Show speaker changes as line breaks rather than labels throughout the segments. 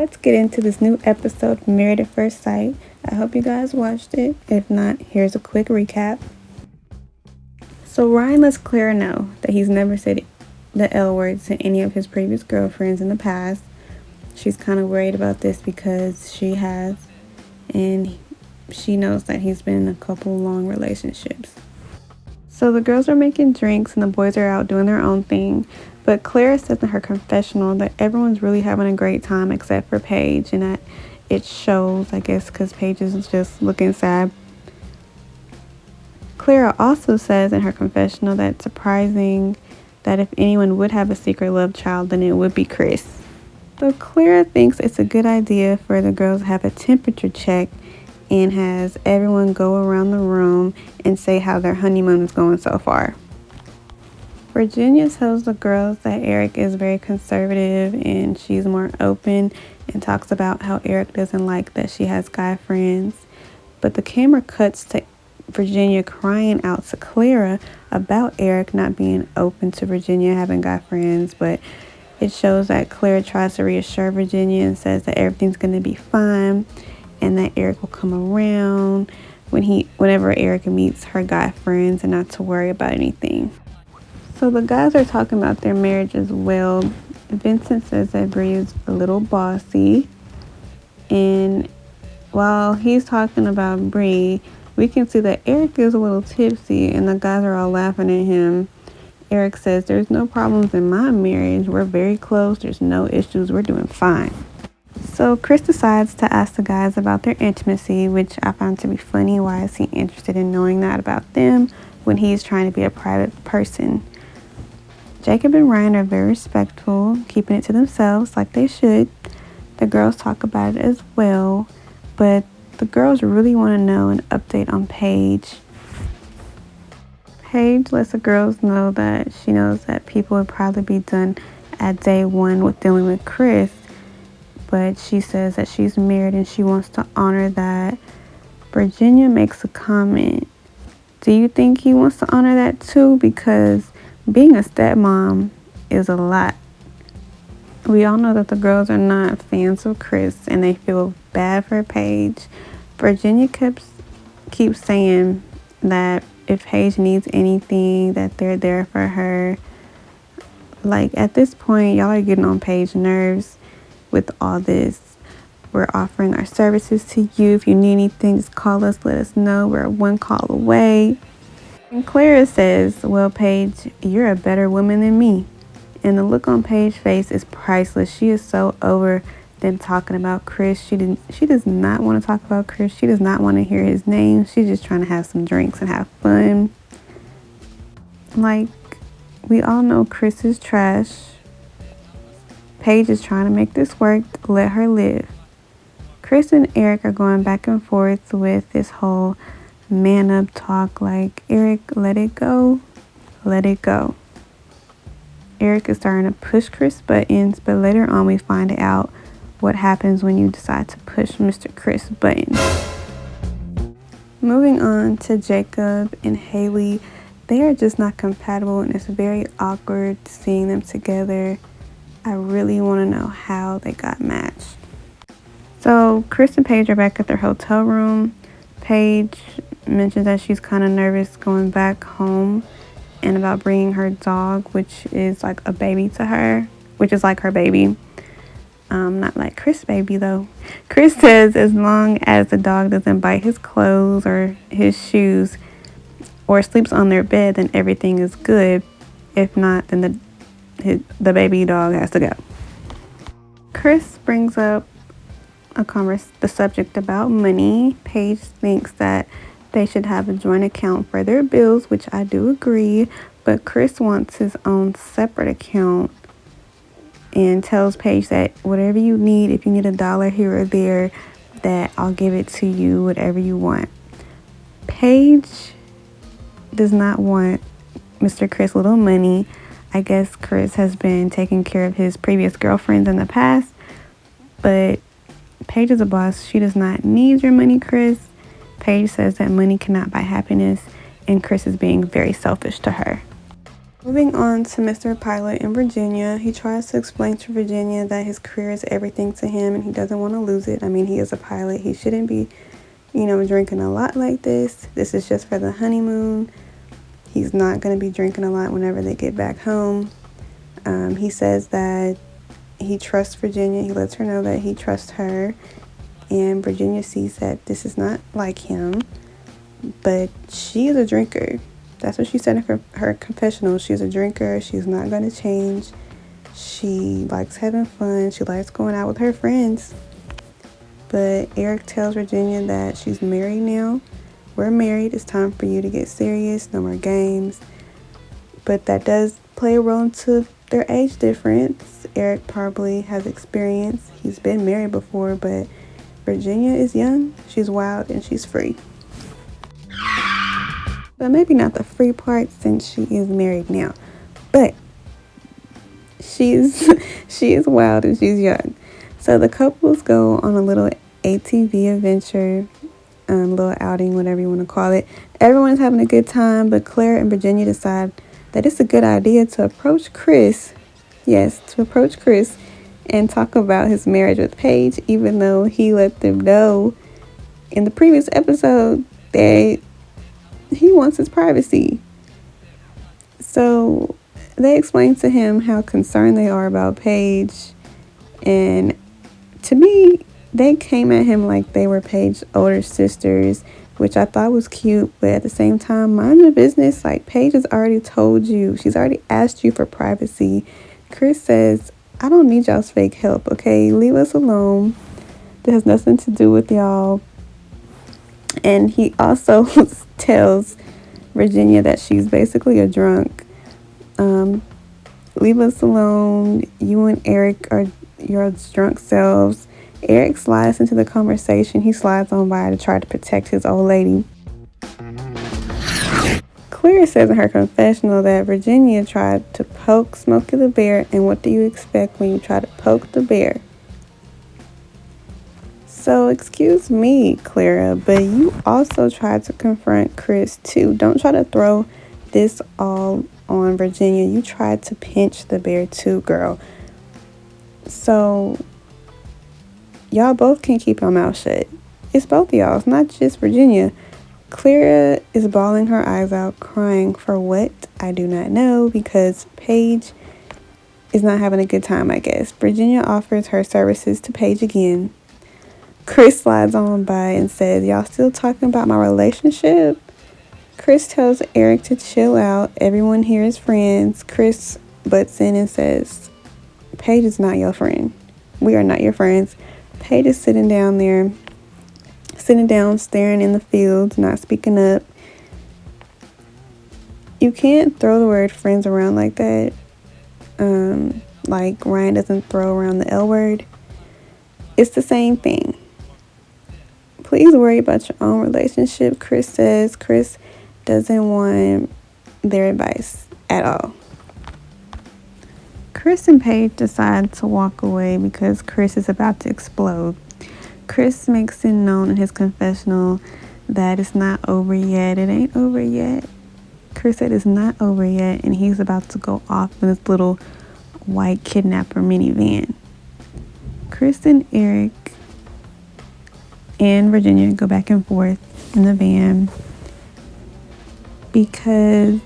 Let's get into this new episode of Married at First Sight. I hope you guys watched it. If not, here's a quick recap. So Ryan lets Clara know that he's never said the L word to any of his previous girlfriends in the past. She's kind of worried about this because she has, and she knows that he's been in a couple long relationships. So the girls are making drinks and the boys are out doing their own thing. But Clara says in her confessional that everyone's really having a great time except for Paige, and that it shows, I guess, because Paige is just looking sad. Clara also says in her confessional that it's surprising that if anyone would have a secret love child, then it would be Chris. So Clara thinks it's a good idea for the girls to have a temperature check and has everyone go around the room and say how their honeymoon is going so far. Virginia tells the girls that Eric is very conservative and she's more open, and talks about how Eric doesn't like that she has guy friends. But the camera cuts to Virginia crying out to Clara about Eric not being open to Virginia having guy friends, but it shows that Clara tries to reassure Virginia and says that everything's going to be fine and that Eric will come around whenever Eric meets her guy friends and not to worry about anything. So the guys are talking about their marriage as well. Vincent says that Bree is a little bossy. And while he's talking about Bree, we can see that Eric is a little tipsy and the guys are all laughing at him. Eric says, "There's no problems in my marriage. We're very close. There's no issues. We're doing fine." So Chris decides to ask the guys about their intimacy, which I found to be funny. Why is he interested in knowing that about them when he's trying to be a private person? Jacob and Ryan are very respectful, keeping it to themselves like they should. The girls talk about it as well, but the girls really want to know an update on Paige. Paige lets the girls know that she knows that people would probably be done at day one with dealing with Chris, but she says that she's married and she wants to honor that. Virginia makes a comment. Do you think he wants to honor that too? Because being a stepmom is a lot. We all know that the girls are not fans of Chris and they feel bad for Paige. Virginia keeps saying that if Paige needs anything, that they're there for her. Like, at this point, y'all are getting on Paige's nerves with all this. We're offering our services to you. If you need anything, just call us, let us know. We're one call away. And Clara says, "Well, Paige, you're a better woman than me." And the look on Paige's face is priceless. She is so over them talking about Chris. She does not want to talk about Chris. She does not want to hear his name. She's just trying to have some drinks and have fun. Like, we all know Chris is trash. Paige is trying to make this work. Let her live. Chris and Eric are going back and forth with this whole man up talk, like, "Eric, let it go, let it go." Eric is starting to push Chris buttons, but later on we find out what happens when you decide to push Mr. Chris buttons. Moving on to Jacob and Haley, they are just not compatible and it's very awkward seeing them together. I really want to know how they got matched. So Chris and Paige are back at their hotel room. Paige mentions that she's kind of nervous going back home and about bringing her dog, which is like a baby to her, which is like her baby. Not like Chris' baby though. Chris says as long as the dog doesn't bite his clothes or his shoes or sleeps on their bed, then everything is good. If not, then the baby dog has to go. Chris brings up the subject about money. Paige thinks that they should have a joint account for their bills, which I do agree, but Chris wants his own separate account and tells Paige that whatever you need, if you need $1 here or there, that I'll give it to you, whatever you want. Paige does not want Mr. Chris little money. I guess Chris has been taking care of his previous girlfriends in the past, but Paige is a boss. She does not need your money, Chris. Paige says that money cannot buy happiness, and Chris is being very selfish to her. Moving on to Mr. Pilot in Virginia, he tries to explain to Virginia that his career is everything to him and he doesn't want to lose it. I mean, he is a pilot. He shouldn't be, drinking a lot like this. This is just for the honeymoon. He's not going to be drinking a lot whenever they get back home. He says that he trusts Virginia. He lets her know that he trusts her. And Virginia sees that this is not like him. But she is a drinker. That's what she said in her confessional. She's a drinker. She's not going to change. She likes having fun. She likes going out with her friends. But Eric tells Virginia that she's married now. We're married. It's time for you to get serious. No more games. But that does play a role into their age difference. Eric probably has experience. He's been married before, but Virginia is young. She's wild and she's free. But maybe not the free part since she is married now. But she is wild and she's young. So the couples go on a little ATV adventure, little outing, whatever you want to call it. Everyone's having a good time, but Claire and Virginia decide that it's a good idea to approach Chris. Yes, to approach Chris and talk about his marriage with Paige, even though he let them know in the previous episode that he wants his privacy. So they explain to him how concerned they are about Paige. And to me, they came at him like they were Paige's older sisters, which I thought was cute. But at the same time, mind your business. Like, Paige has already told you. She's already asked you for privacy. Chris says, I don't need y'all's fake help, okay? Leave us alone. This has nothing to do with y'all. And he also tells Virginia that she's basically a drunk. Leave us alone. You and Eric are your drunk selves. Eric slides into the conversation. He slides on by to try to protect his old lady. Claire says in her confessional that Virginia tried to poke Smokey the Bear, and what do you expect when you try to poke the bear? So, excuse me, Clara, but you also tried to confront Chris too. Don't try to throw this all on Virginia. You tried to pinch the bear too, girl. So, y'all both can keep your mouth shut. It's both of y'all. It's not just Virginia. Clara is bawling her eyes out, crying for what? I do not know, because Paige is not having a good time, I guess. Virginia offers her services to Paige again. Chris slides on by and says, y'all still talking about my relationship? Chris tells Eric to chill out. Everyone here is friends. Chris butts in and says, Paige is not your friend. We are not your friends. Paige is sitting down, staring in the fields, not speaking up. You can't throw the word friends around like that. Like Ryan doesn't throw around the L word. It's the same thing. Please worry about your own relationship, Chris says. Chris doesn't want their advice at all. Chris and Paige decide to walk away because Chris is about to explode. Chris makes it known in his confessional that it's not over yet. It ain't over yet. Chris said it's not over yet, and he's about to go off in this little white kidnapper minivan. Chris and Eric and Virginia go back and forth in the van because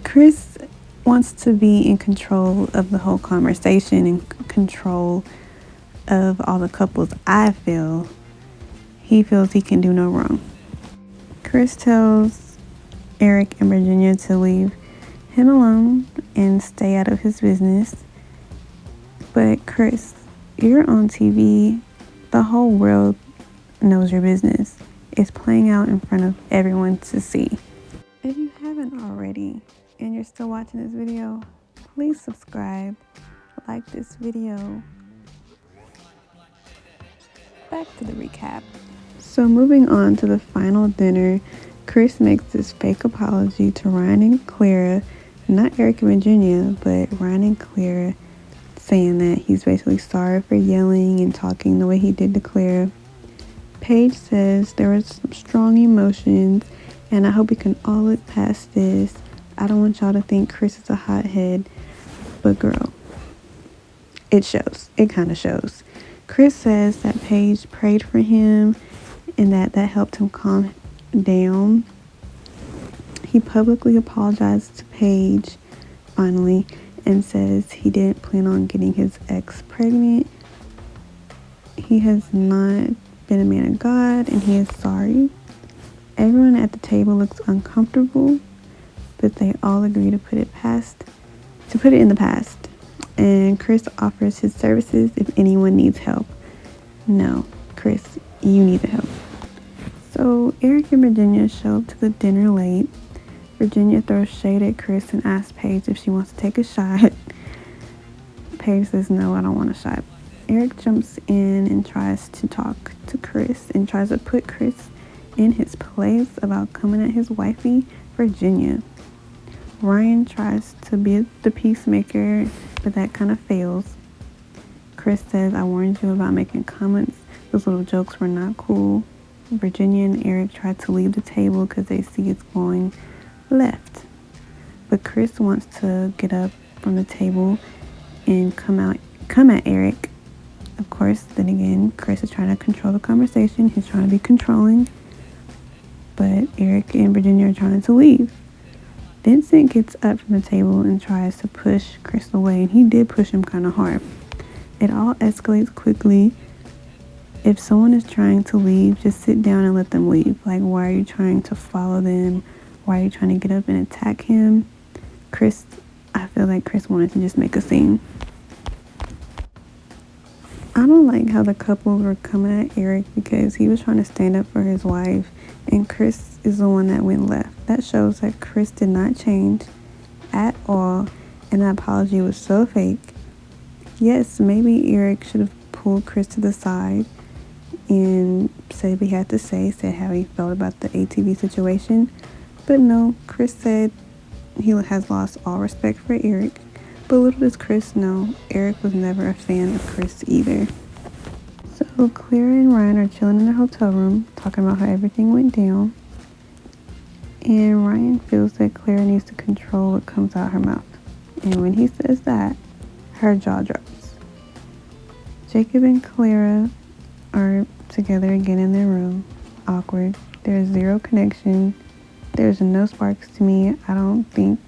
Chris wants to be in control of the whole conversation and control of all the couples. I feel he feels he can do no wrong. Chris tells Eric and Virginia to leave him alone and stay out of his business. But Chris, you're on TV. The whole world knows your business. It's playing out in front of everyone to see. If you haven't already and you're still watching this video, please subscribe, like this video. Back to the recap. So moving on to the final dinner, Chris makes this fake apology to Ryan and Clara, not Eric and Virginia, but Ryan and Clara, saying that he's basically sorry for yelling and talking the way he did to Clara. Paige says there was some strong emotions and I hope we can all look past this. I don't want y'all to think Chris is a hothead, but girl, it shows. It kind of shows. Chris says that Paige prayed for him and that helped him calm down. He publicly apologized to Paige finally and says he didn't plan on getting his ex pregnant. He has not been a man of God and he is sorry. Everyone at the table looks uncomfortable, but they all agree to put it in the past. And Chris offers his services if anyone needs help. No, Chris, you need the help. So Eric and Virginia show up to the dinner late. Virginia throws shade at Chris and asks Paige if she wants to take a shot. Paige says, no, I don't want a shot. Eric jumps in and tries to talk to Chris and tries to put Chris in his place about coming at his wifey, Virginia. Ryan tries to be the peacemaker, but that kind of fails. Chris says, I warned you about making comments. Those little jokes were not cool. Virginia and Eric try to leave the table because they see it's going left. But Chris wants to get up from the table and come at Eric. Of course, then again, Chris is trying to control the conversation. He's trying to be controlling. But Eric and Virginia are trying to leave. Vincent gets up from the table and tries to push Chris away, and he did push him kind of hard. It all escalates quickly. If someone is trying to leave, just sit down and let them leave. Like, why are you trying to follow them? Why are you trying to get up and attack him? I feel like Chris wanted to just make a scene. I don't like how the couples were coming at Eric because he was trying to stand up for his wife, and Chris is the one that went left. That shows that Chris did not change at all, and that apology was so fake. Yes, maybe Eric should have pulled Chris to the side and said what he had to say, said how he felt about the ATV situation. But no, Chris said he has lost all respect for Eric. But little does Chris know, Eric was never a fan of Chris either. So Clara and Ryan are chilling in their hotel room, talking about how everything went down. And Ryan feels that Clara needs to control what comes out her mouth. And when he says that, her jaw drops. Jacob and Clara are together again in their room. Awkward. There's zero connection. There's no sparks to me. I don't think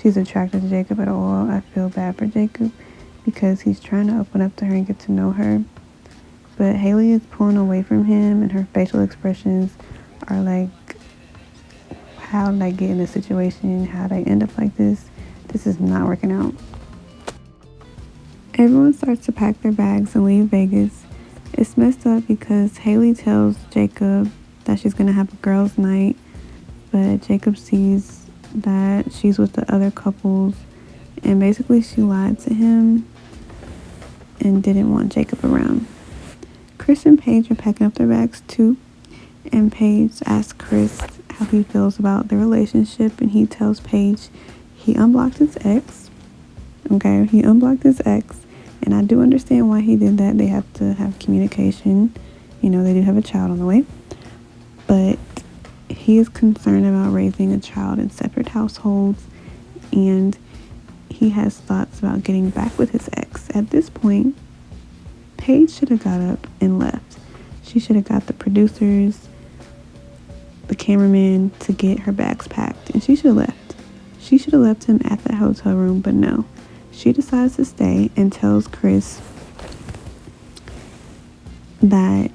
she's attracted to Jacob at all. I feel bad for Jacob because he's trying to open up to her and get to know her. But Haley is pulling away from him, and her facial expressions are like, how did I get in this situation? How did I end up like this? This is not working out. Everyone starts to pack their bags and leave Vegas. It's messed up because Haley tells Jacob that she's going to have a girls' night, but Jacob sees that she's with the other couples, and basically she lied to him and didn't want Jacob around. Chris and Paige are packing up their bags too, and Paige asks Chris how he feels about their relationship, and he tells Paige he unblocked his ex. Okay, he unblocked his ex, and I do understand why he did that. They have to have communication. You know, they do have a child on the way, but he is concerned about raising a child in separate households, and he has thoughts about getting back with his ex. At this point, Paige should have got up and left. She should have got the producers, the cameraman to get her bags packed, and she should have left. She should have left him at that hotel room, but no. She decides to stay and tells Chris that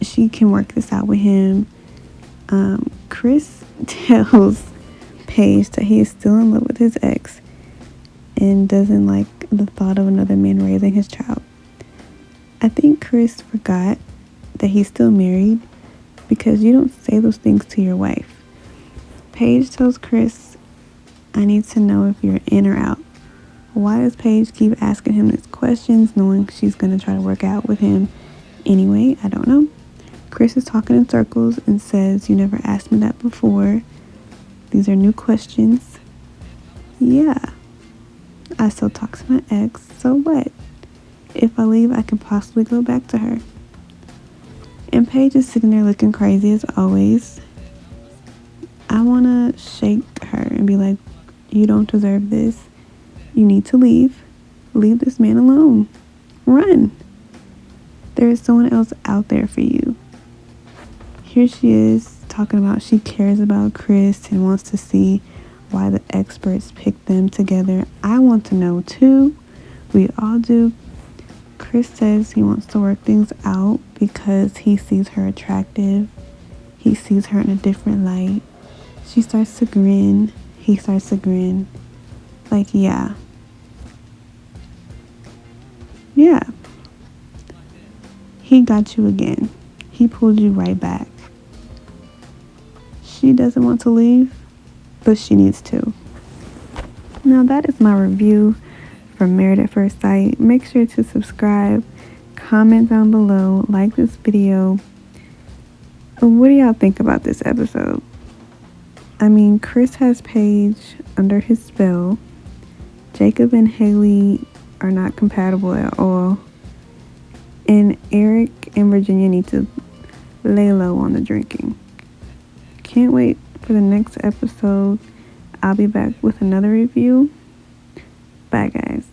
she can work this out with him. Chris tells Paige that he is still in love with his ex and doesn't like the thought of another man raising his child. I think Chris forgot that he's still married because you don't say those things to your wife. Paige tells Chris, I need to know if you're in or out. Why does Paige keep asking him these questions knowing she's going to try to work out with him anyway? I don't know. Chris is talking in circles and says, you never asked me that before. These are new questions. Yeah, I still talk to my ex, so what? If I leave, I can possibly go back to her. And Paige is sitting there looking crazy as always. I want to shake and be like, you don't deserve this. You need to leave. Leave this man alone. Run. There is someone else out there for you. Here she is talking about she cares about Chris and wants to see why the experts picked them together. I want to know too. We all do. Chris says he wants to work things out because he sees her attractive. He sees her in a different light. She starts to grin. He starts to grin. Like, yeah. Yeah. He got you again. He pulled you right back. She doesn't want to leave, but she needs to. Now that is my review for Married at First Sight. Make sure to subscribe, comment down below, like this video. What do y'all think about this episode? I mean, Chris has Paige under his spell. Jacob and Haley are not compatible at all. And Eric and Virginia need to lay low on the drinking. Can't wait for the next episode. I'll be back with another review. Bye, guys.